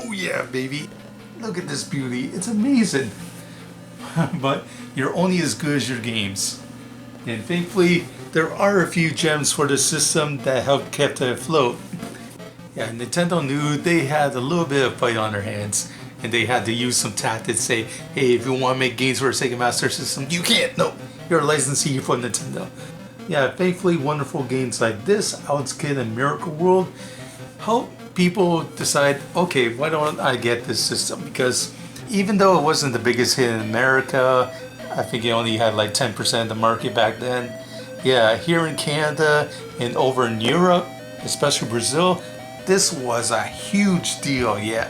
Oh yeah, baby. Look at this beauty. It's amazing. But you're only as good as your games. And thankfully, there are a few gems for the system that helped keep it afloat. Yeah, Nintendo knew they had a little bit of fight on their hands, and they had to use some tactics. Say, hey, if you want to make games for a Sega Master System, you can't. No, you're a licensee for Nintendo. Yeah, thankfully, wonderful games like this, Alex Kidd and Miracle World, help people decide, okay, why don't I get this system? Because even though it wasn't the biggest hit in America, I think it only had like 10% of the market back then. Yeah, here in Canada and over in Europe, especially Brazil, this was a huge deal. Yeah,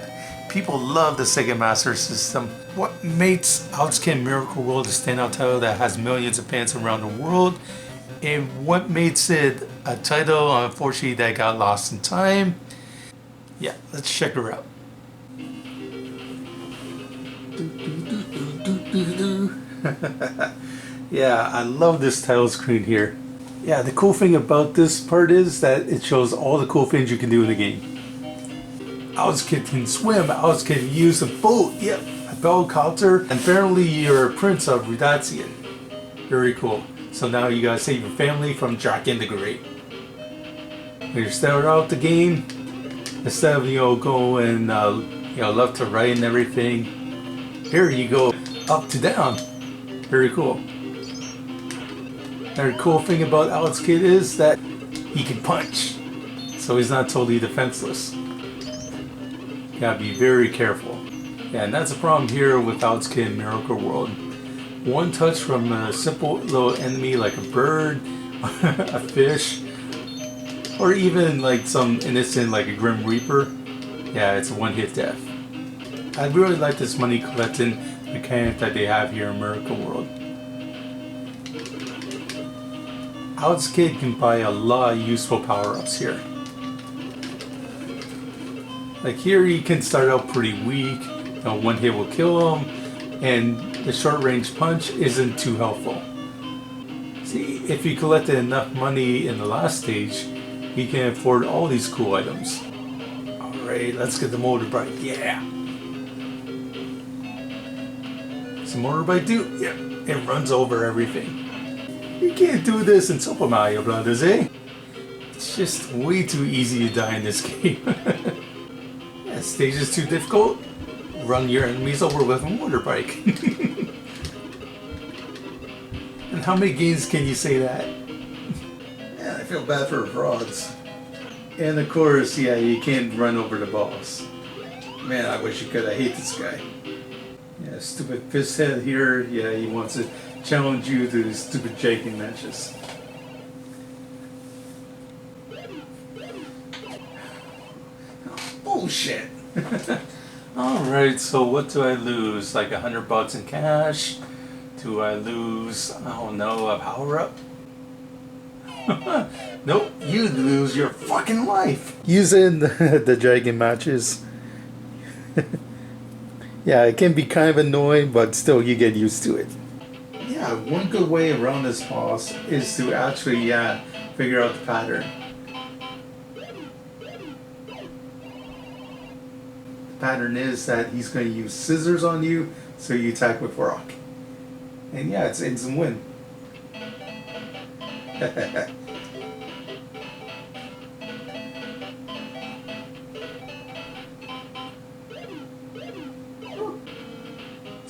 people love the Sega Master System. What makes Alex Kidd Miracle World a standout title that has millions of fans around the world, and what makes it a title, unfortunately, that got lost in time? Yeah, let's check her out. Yeah, I love this title screen here. Yeah, the cool thing about this part is that it shows all the cool things you can do in the game. Alex Kidd can swim, Alex Kidd can use a boat, yep, a helicopter, and apparently you're a prince of Rudatsian. Very cool. So now you gotta save your family from Draken the Great. When you start out the game, instead of going left to right and everything, here you go up to down. Very cool. The cool thing about Alex Kidd is that he can punch, so he's not totally defenseless. You gotta be very careful. Yeah, and that's a problem here with Alex Kidd in Miracle World. One touch from a simple little enemy like a bird, a fish, or even like some innocent like a Grim Reaper, yeah, it's a one-hit death. I really like this money collecting mechanic that they have here in Miracle World. Alex Kidd can buy a lot of useful power-ups here. Like here you can start out pretty weak, one hit will kill him, and the short range punch isn't too helpful. See, if you collected enough money in the last stage, you can afford all these cool items. Alright, let's get the motorbike, yeah! What's the motorbike do? Yeah, it runs over everything. You can't do this in Super Mario Brothers, eh? It's just way too easy to die in this game. Yeah, stage is too difficult. Run your enemies over with a motorbike. And how many games can you say that? Yeah, I feel bad for frauds. And of course, yeah, you can't run over the boss. Man, I wish you could. I hate this guy. Yeah, stupid fist head here. Yeah, he wants to challenge you to stupid jaking matches. Bullshit! Alright, so what do I lose? Like $100 in cash? Do I lose, I don't know, a power-up? Nope, you lose your fucking life! Using the dragon matches. Yeah, it can be kind of annoying, but still you get used to it. Yeah, one good way around this boss is to actually, figure out the pattern. The pattern is that he's going to use scissors on you, so you attack with rock. And yeah, it's instant win.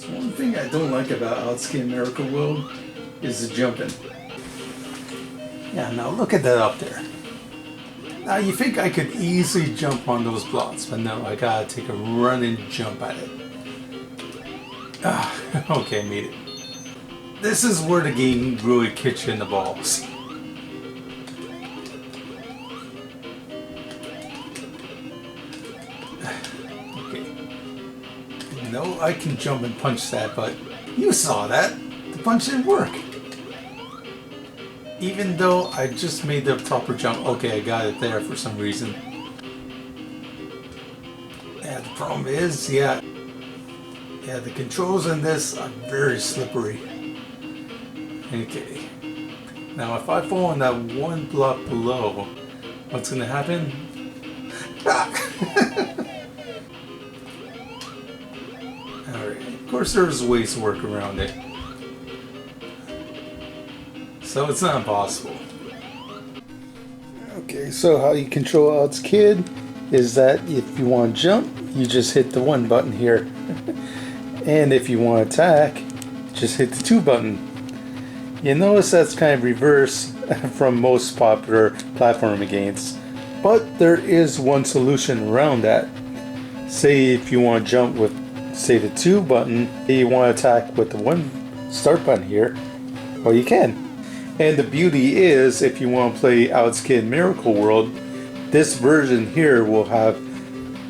One thing I don't like about Alex Kidd Miracle World is the jumping. Yeah, now look at that up there. Now you think I could easily jump on those blocks, but no, I gotta take a running jump at it. Okay, made it. This is where the game really kicks you in the balls. No, I can jump and punch that, but you saw that. The punch didn't work. Even though I just made the proper jump. Okay, I got it there for some reason. Yeah, the problem is, the controls in this are very slippery. Okay. Now if I fall on that one block below, what's gonna happen? Of course, there's ways to work around it. So it's not impossible. Okay, so how you control Alex Kidd is that if you want to jump, you just hit the 1 button here. And if you want to attack, just hit the 2 button. You notice that's kind of reverse from most popular platforming games. But there is one solution around that. Say if you want to jump with, say, the 2 button, and you want to attack with the 1 start button here, well, you can. And the beauty is, if you want to play Alex Kidd Miracle World, this version here will have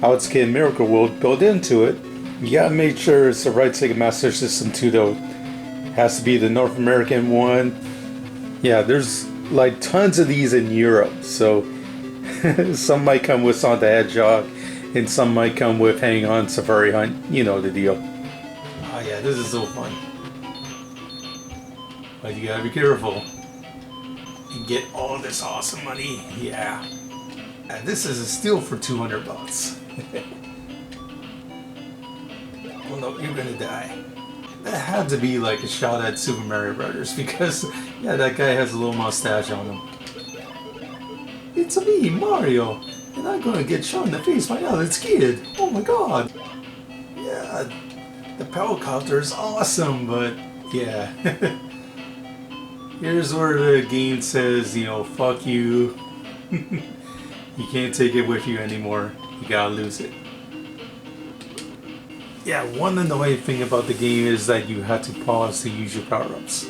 Alex Kidd Miracle World built into it. You gotta make sure it's the right Sega Master System too, though. It has to be the North American one. Yeah, there's like tons of these in Europe, so some might come with Sonic the Hedgehog, and some might come with Hang On Safari Hunt. You know the deal. Oh yeah, this is so fun. But you gotta be careful. And get all this awesome money. Yeah. And this is a steal for 200 bucks. Oh no, you're gonna die. That had to be like a shot at Super Mario Brothers because, yeah, that guy has a little mustache on him. It's me, Mario, and I'm gonna get shot in the face by Alex Kidd. Oh my god. Yeah, the Pelcopter is awesome, but yeah. Here's where the game says, you know, fuck you. You can't take it with you anymore. You gotta lose it. Yeah, one annoying thing about the game is that you have to pause to use your power-ups.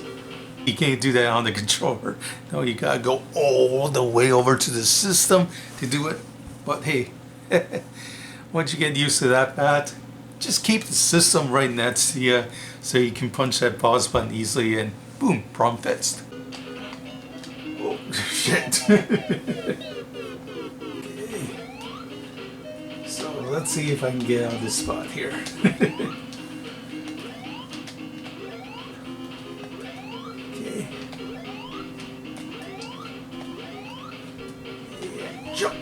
You can't do that on the controller. No, you gotta go all the way over to the system to do it. But hey, once you get used to that, Pat, just keep the system right next to you so you can punch that pause button easily and boom, problem fixed. Oh, shit. Okay. So let's see if I can get out of this spot here. Okay. Yeah, jump.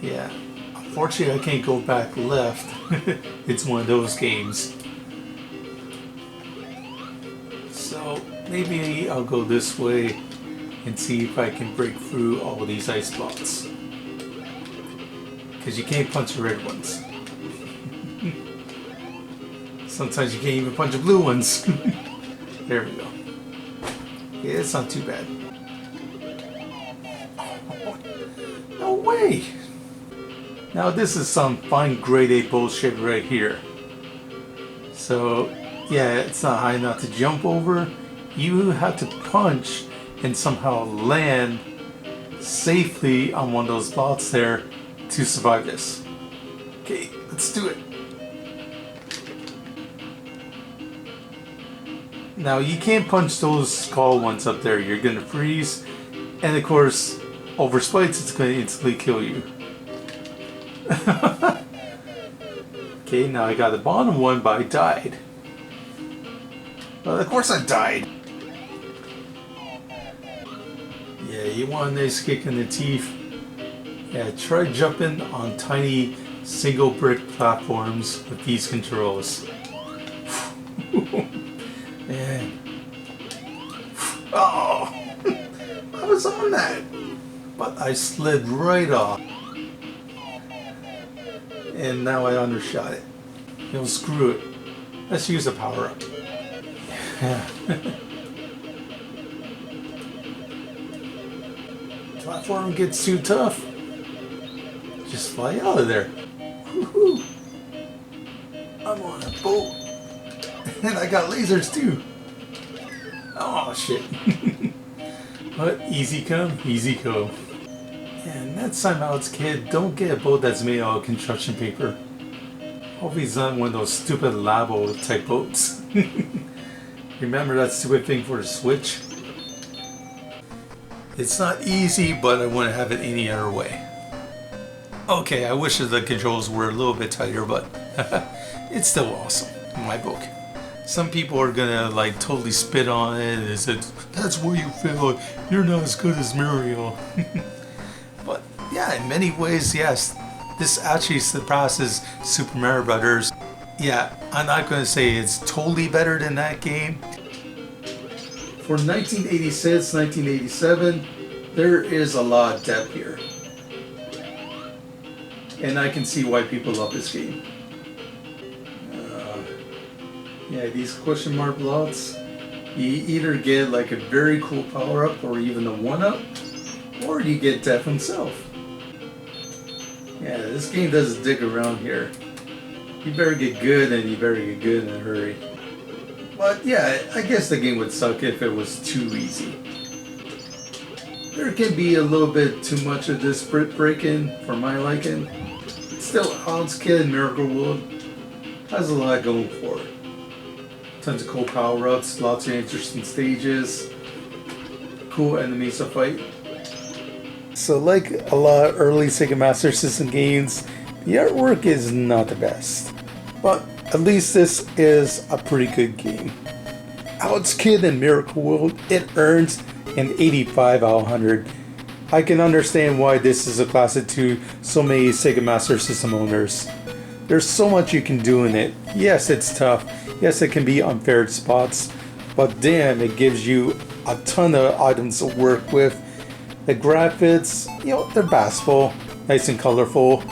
Yeah. Unfortunately, I can't go back left. It's one of those games. So maybe I'll go this way and see if I can break through all these ice blocks. Because you can't punch the red ones. Sometimes you can't even punch the blue ones. There we go. Yeah, it's not too bad. Oh, no way! Now this is some fine grade A bullshit right here. So, yeah, it's not high enough to jump over. You have to punch and somehow land safely on one of those blocks there to survive this. Okay, let's do it. Now you can't punch those skull ones up there. You're gonna freeze, and of course, over spikes, it's gonna instantly kill you. Okay, now I got the bottom one, but I died. Well, of course I died. Yeah, you want a nice kick in the teeth. Yeah, try jumping on tiny single brick platforms with these controls. Man. Oh! I was on that! But I slid right off. And now I undershot it. You know, screw it. Let's use a power up. Yeah. Platform gets too tough. Just fly out of there. Woohoo! I'm on a boat. And I got lasers too. Oh shit. But easy come, easy go. And next time Alex Kidd, don't get a boat that's made out of construction paper. Hopefully it's not one of those stupid Labo type boats. Remember that stupid thing for the Switch? It's not easy, but I wouldn't have it any other way. Okay, I wish the controls were a little bit tighter, but it's still awesome in my book. Some people are gonna like totally spit on it and say, that's where you fail, you're not as good as Mario. But yeah, in many ways, yes, This actually surpasses Super Mario Brothers. Yeah, I'm not going to say it's totally better than that game. For 1986, 1987, there is a lot of depth here. And I can see why people love this game. Yeah, these question mark blocks, you either get like a very cool power up or even a 1-up, or you get Death himself. Yeah, this game doesn't dig around here. You better get good, and you better get good in a hurry. But yeah, I guess the game would suck if it was too easy. There can be a little bit too much of this brick breaking for my liking. Still, Alex Kidd in Miracle World has a lot going for it. Tons of cool power-ups, lots of interesting stages, cool enemies to fight. So like a lot of early Sega Master System games, the artwork is not the best. But at least this is a pretty good game. Alex Kidd in Miracle World, it earns an 85 out of 100. I can understand why this is a classic to so many Sega Master System owners. There's so much you can do in it. Yes, it's tough. Yes, it can be unfair spots. But damn, it gives you a ton of items to work with. The graphics, you know, they're bastful, nice and colorful.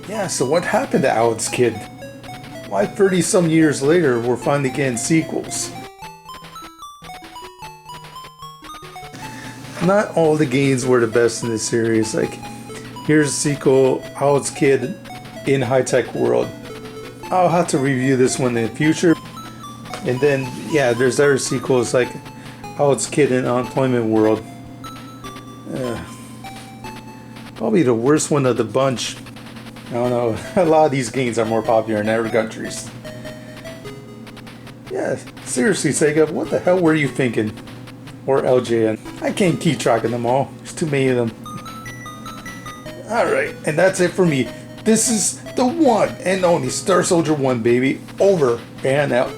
Yeah, so what happened to Alex Kidd? Why 30 some years later we're finally getting sequels? Not all the games were the best in this series. Like, here's a sequel, Alex Kidd in High Tech World. I'll have to review this one in the future. And then, yeah, there's other sequels like Alex Kidd in Unemployment World. Probably the worst one of the bunch. I don't know, a lot of these games are more popular in other countries. Yeah, seriously Sega, what the hell were you thinking? Or LJN. I can't keep track of them all. There's too many of them. Alright, and that's it for me. This is the one and only Star Soldier 1, baby. Over and out.